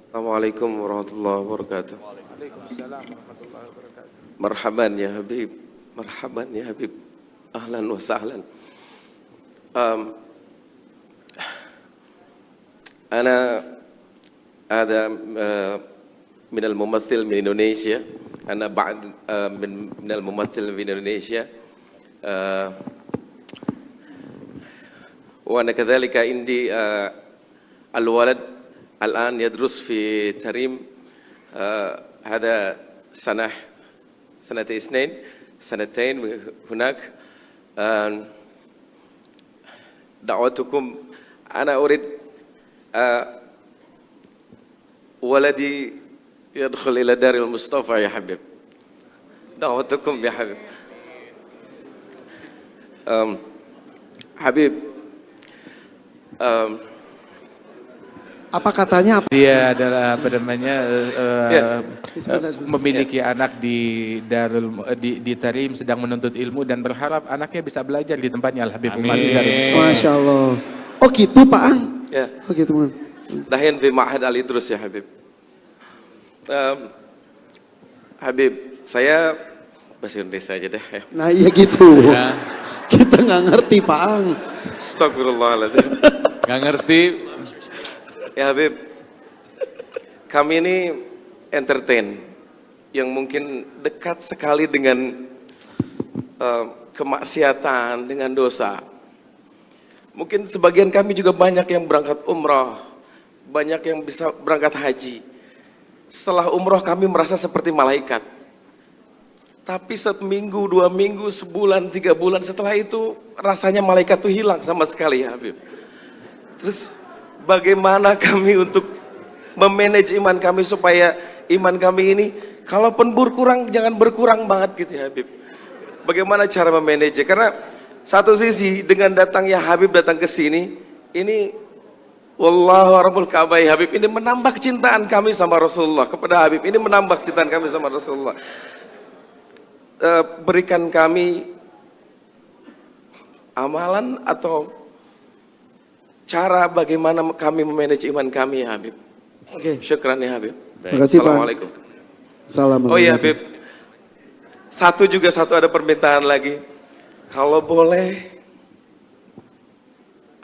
Assalamualaikum warahmatullahi wabarakatuh. Waalaikumsalam warahmatullahi wabarakatuh. Marhaban ya Habib, marhaban ya Habib. Ahlan wa sahlan. أنا هذا من الممثل من إندونيسيا. أنا بعد من الممثل من إندونيسيا. وأنا كذلك عندي الولد الآن يدرس في تريم. هذا سنتين هناك. دعوتكم، أنا أريد ولدي يدخل إلى دار المصطفى يا حبيب. دعوتكم يا حبيب. Habib, Apa katanya? Dia adalah apa namanya Bismillah. memiliki anak di di Tarim, sedang menuntut ilmu dan berharap anaknya bisa belajar di tempatnya Al Habib Umar di Darul Mustafa. Masya Allah. Oh gitu Pak Ang? Ya. Oh gitu Man. دحين في معهد Al Idrus ya Habib. Habib, saya bahasa Indonesia aja deh. Nah iya gitu. Ya. Kita nggak ngerti Pak Ang. Astagfirullahaladzim. Gak ngerti. Ya Habib, kami ini entertain yang mungkin dekat sekali dengan kemaksiatan, dengan dosa. Mungkin sebagian kami juga banyak yang berangkat umrah, banyak yang bisa berangkat haji. Setelah umrah kami merasa seperti malaikat. Tapi seminggu, 2 minggu, sebulan, 3 bulan setelah itu rasanya malaikat itu hilang sama sekali ya Habib. Terus bagaimana kami untuk memanage iman kami supaya iman kami ini kalaupun berkurang jangan berkurang banget gitu ya Habib. Bagaimana cara memanage? Karena satu sisi dengan datangnya Habib datang ke sini, ini wallahu rabbul Ka'bah ya Habib, ini menambah kecintaan kami sama Rasulullah kepada Habib. Ini menambah kecintaan kami sama Rasulullah. Berikan kami amalan atau cara bagaimana kami memanage iman kami ya Habib. Oke. Syukran ya Habib. Terima kasih Pak. Assalamualaikum. Salam. Oh iya Habib, satu ada permintaan lagi. Kalau boleh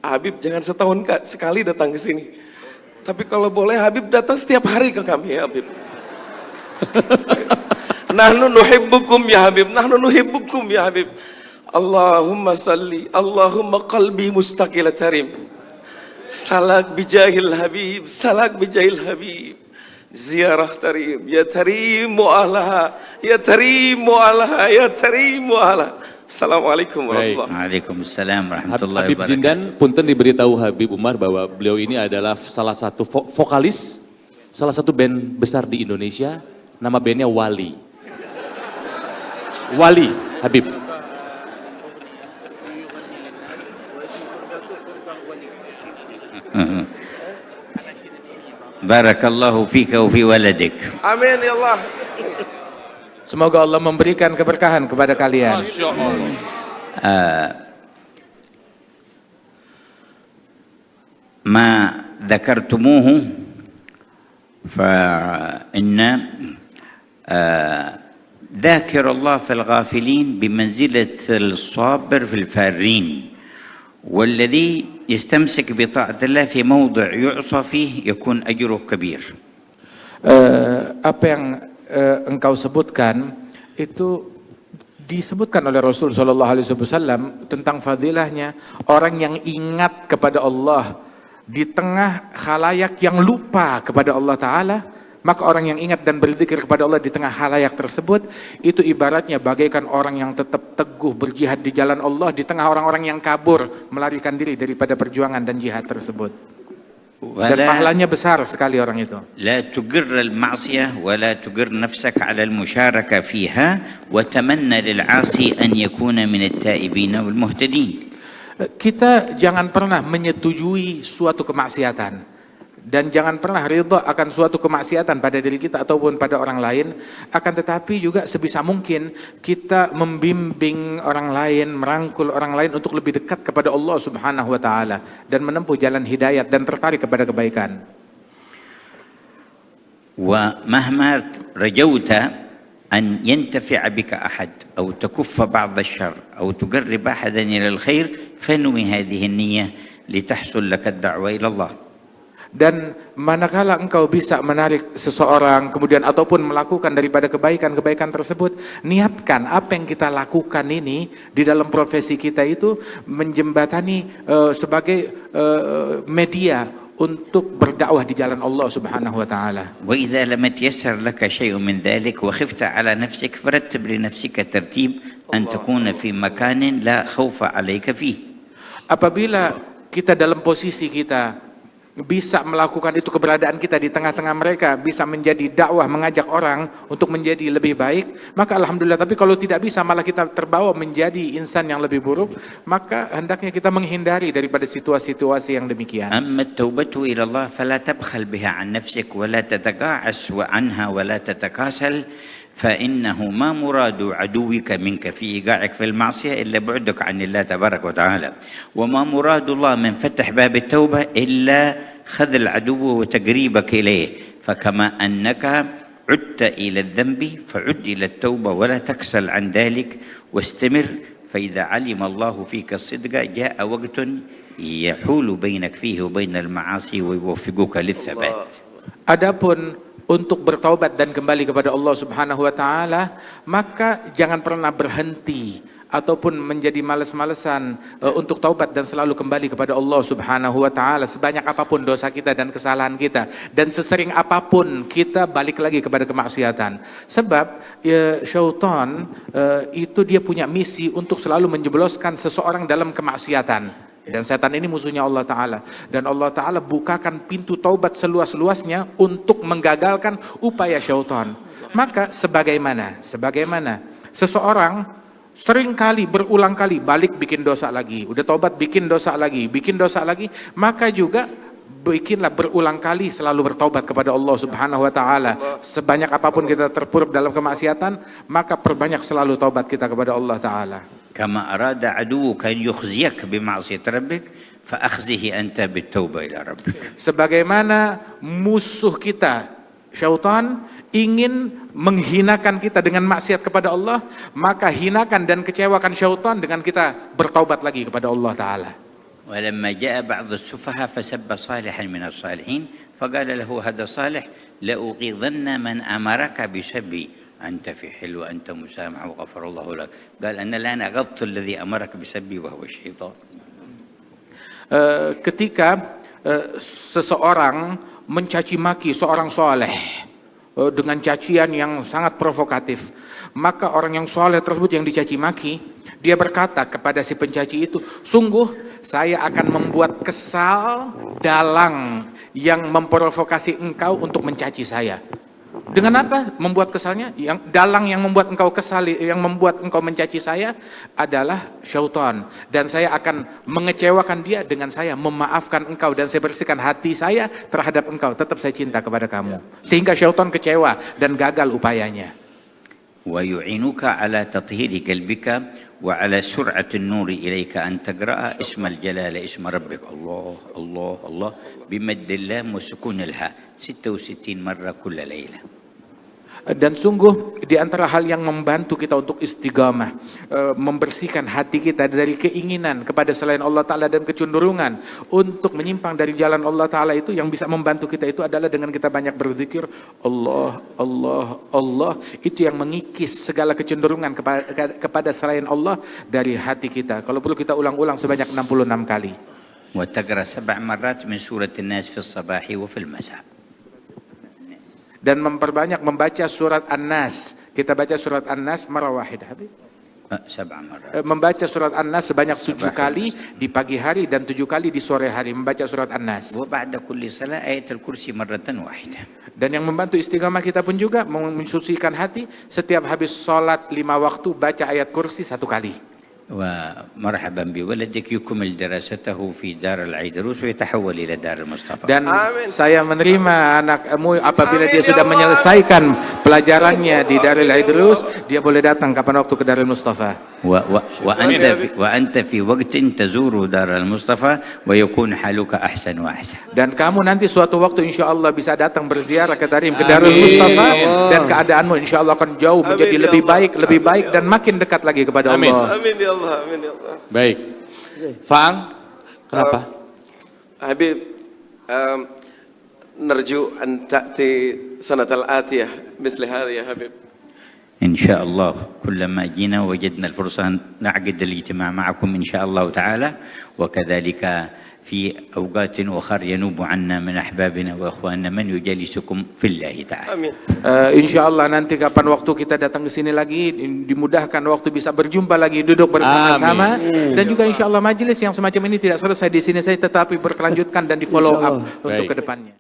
Habib jangan setahun sekali datang ke sini. Tapi kalau boleh Habib datang setiap hari ke kami ya Habib. Nahnu nuhibbukum ya Habib, nahnu nuhibbukum ya Habib. Allahumma salli, Allahumma qalbi mustaqil tarim. Salak bijahil Habib, salak bijahil Habib. Ziarah tarim, ya tarim mu'alaha, ya tarim mu'alaha, ya tarim mu'alaha. Assalamualaikum warahmatullahi wabarakatuh. Waalaikumsalam warahmatullahi Habib wabarakatuh. Jindan, punten diberitahu Habib Umar bahwa beliau ini adalah salah satu vokalis, salah satu band besar di Indonesia, nama bandnya Wali. Wali, Habib. Barakallahu fika wa fi waladik. Amin ya Allah. Semoga Allah memberikan keberkahan kepada kalian. ما ذكرتموه فإن ذاكر الله في الغافلين بمنزلة الصابر في الفارين، والذي يستمسك بطاعة الله في موضع يعصى فيه يكون أجره كبير. Apa yang engkau sebutkan itu disebutkan oleh Rasul Shallallahu Alaihi Wasallam tentang fadilahnya orang yang ingat kepada Allah di tengah khalayak yang lupa kepada Allah Ta'ala. Maka orang yang ingat dan berzikir kepada Allah di tengah halayak tersebut, itu ibaratnya bagaikan orang yang tetap teguh berjihad di jalan Allah di tengah orang-orang yang kabur melarikan diri daripada perjuangan dan jihad tersebut. Dan pahalanya besar sekali orang itu. لا تجر المعصية ولا تجر نفسك على المشاركة فيها وتمنى للعاصي أن يكون من التائبين والمهتدين. Kita jangan pernah menyetujui suatu kemaksiatan dan jangan pernah ridha akan suatu kemaksiatan pada diri kita ataupun pada orang lain. Akan tetapi juga sebisa mungkin kita membimbing orang lain, merangkul orang lain untuk lebih dekat kepada Allah Subhanahu wa taala dan menempuh jalan hidayat dan tertarik kepada kebaikan. ومهما رجوت أن ينتفع بك أحد أو تكف بعض الشر أو تقرب أحدا إلى الخير فانوي هذه النية لتحصل لك الدعوة إلى الله. Dan manakala engkau bisa menarik seseorang kemudian ataupun melakukan daripada kebaikan-kebaikan tersebut, niatkan apa yang kita lakukan ini di dalam profesi kita itu menjembatani sebagai media untuk berdakwah di jalan Allah Subhanahu wa taala. وإذا لم يتيسر لك شيء من ذلك وخفت على نفسك فرتب لنفسك ترتيب أن تكون في مكان لا خوف عليك فيه. Apabila kita dalam posisi kita bisa melakukan itu, keberadaan kita di tengah-tengah mereka bisa menjadi dakwah, mengajak orang untuk menjadi lebih baik, maka alhamdulillah. Tapi kalau tidak bisa, malah kita terbawa menjadi insan yang lebih buruk, maka hendaknya kita menghindari daripada situasi-situasi yang demikian. أما التوبة إلى الله فلا تبخل بها عن نفسك ولا تتقاعس عنها ولا تتكاسل، فإنه ما مراد عدوك منك في إيقاعك في المعصية إلا بعدك عن الله تبارك وتعالى، وما مراد الله من فتح باب التوبة إلا خذل عدوه وتقريبك إليه. فكما أنك عدت إلى الذنب فعد إلى التوبة ولا تكسل عن ذلك واستمر، فإذا علم الله فيك الصدق جاء وقت يحول بينك فيه وبين المعاصي ويوفقك للثبات. Adapun untuk bertaubat dan kembali kepada Allah Subhanahu wa taala, maka jangan pernah berhenti ataupun menjadi malas-malesan untuk taubat dan selalu kembali kepada Allah Subhanahu wa taala sebanyak apapun dosa kita dan kesalahan kita, dan sesering apapun kita balik lagi kepada kemaksiatan. Sebab syaitan itu dia punya misi untuk selalu menjebloskan seseorang dalam kemaksiatan. Dan setan ini musuhnya Allah Ta'ala. Dan Allah Ta'ala bukakan pintu taubat seluas-luasnya untuk menggagalkan upaya syaitan. Maka sebagaimana seseorang sering kali, berulang kali balik bikin dosa lagi, udah taubat bikin dosa lagi, maka juga bikinlah berulang kali selalu bertaubat kepada Allah Subhanahu wa taala. Sebanyak apapun kita terpuruk dalam kemaksiatan, maka perbanyak selalu taubat kita kepada Allah Ta'ala. كما أراد عدوك أن يخزيك بمعصية ربك فأخزه أنت بالتوبة إلى ربك. Sebagaimana musuh kita syaitan ingin menghinakan kita dengan maksiat kepada Allah, maka hinakan dan kecewakan syaitan dengan kita bertaubat lagi kepada Allah Ta'ala. ولما جاء بعض السفهاء فسب صالحا من الصالحين فقال له هذا صالح لأغيظن من أمرك بسبي أنت في حل وأنت مسامح وغفر الله لك. قال أنا الآن أغضت الذي أمرك بسبي وهو الشيطان. Ketika seseorang mencaci maki seorang soleh dengan cacian yang sangat provokatif, maka orang yang soleh tersebut yang dicaci maki, dia berkata kepada si pencaci itu, sungguh saya akan membuat kesal dalang yang memprovokasi engkau untuk mencaci saya. Dengan apa membuat kesalnya? Yang dalang yang membuat engkau kesal, yang membuat engkau mencaci saya adalah syaitan, dan saya akan mengecewakan dia dengan saya memaafkan engkau, dan saya bersihkan hati saya terhadap engkau, tetap saya cinta kepada kamu, sehingga syaitan kecewa dan gagal upayanya. ويعينك على تطهير قلبك وعلى سرعة النور إليك أن تقرأ اسم الجلالة اسم ربك الله الله الله بمد اللام وسكون الهاء 66 مرة كل ليلة. Dan sungguh di antara hal yang membantu kita untuk istiqamah, membersihkan hati kita dari keinginan kepada selain Allah Ta'ala dan kecenderungan untuk menyimpang dari jalan Allah Ta'ala, itu yang bisa membantu kita itu adalah dengan kita banyak berzikir Allah, Allah, Allah. Itu yang mengikis segala kecenderungan kepada selain Allah dari hati kita. Kalau perlu kita ulang-ulang sebanyak 66 kali. وتقرأ 7 مرات من سورة الناس في الصباح وفي المساء. Dan memperbanyak membaca surat An-Nas. Kita baca surat An-Nas marah wahid, Habib. 7 مرات. Membaca surat An-Nas sebanyak 7 kali di pagi hari dan 7 kali di sore hari membaca surat An-Nas. وبعد كل صلاة آية الكرسي مرة واحدة. Dan yang membantu istiqamah kita pun juga mensucikan hati, setiap habis sholat 5 waktu baca ayat kursi 1 kali. ومرحبا بولدك يكمل دراسته في دار العيدروس ويتحول إلى دار المصطفى. Dan Amin. saya menerima anakmu apabila Amin, dia ya sudah Allah. menyelesaikan pelajarannya di Darul Idrus, dia boleh datang kapan waktu ke Darul Mustafa. وأنت في وقت تزور دار المصطفى ويكون حالك أحسن وأحسن. Dan kamu nanti suatu waktu insya Allah bisa datang berziarah ke Tarim, ke Darul Mustafa, dan keadaanmu insya Allah akan jauh menjadi Amin, ya lebih Allah. baik dan makin dekat lagi kepada Amin. Allah. Amin ya Allah, amin ya Allah. Baik. Faang, kenapa? Habib, نرجو أن تأتي سنة الآتية مثل هذه يا حبيب. إن شاء الله كلما جينا وجدنا الفرصة أن نعقد الاجتماع معكم إن شاء الله تعالى، وكذلك في أوقات أخرى ينوب عنا من أحبابنا وأخواننا من يجالسكم في الله تعالى. Amin. Insya Allah nanti kapan waktu kita datang ke sini lagi, dimudahkan waktu bisa berjumpa lagi, duduk bersama-sama, dan juga insya Allah majelis yang semacam ini tidak selesai di sini saya, tetapi berkelanjutkan dan di follow up Insya Allah. untuk Baik. kedepannya.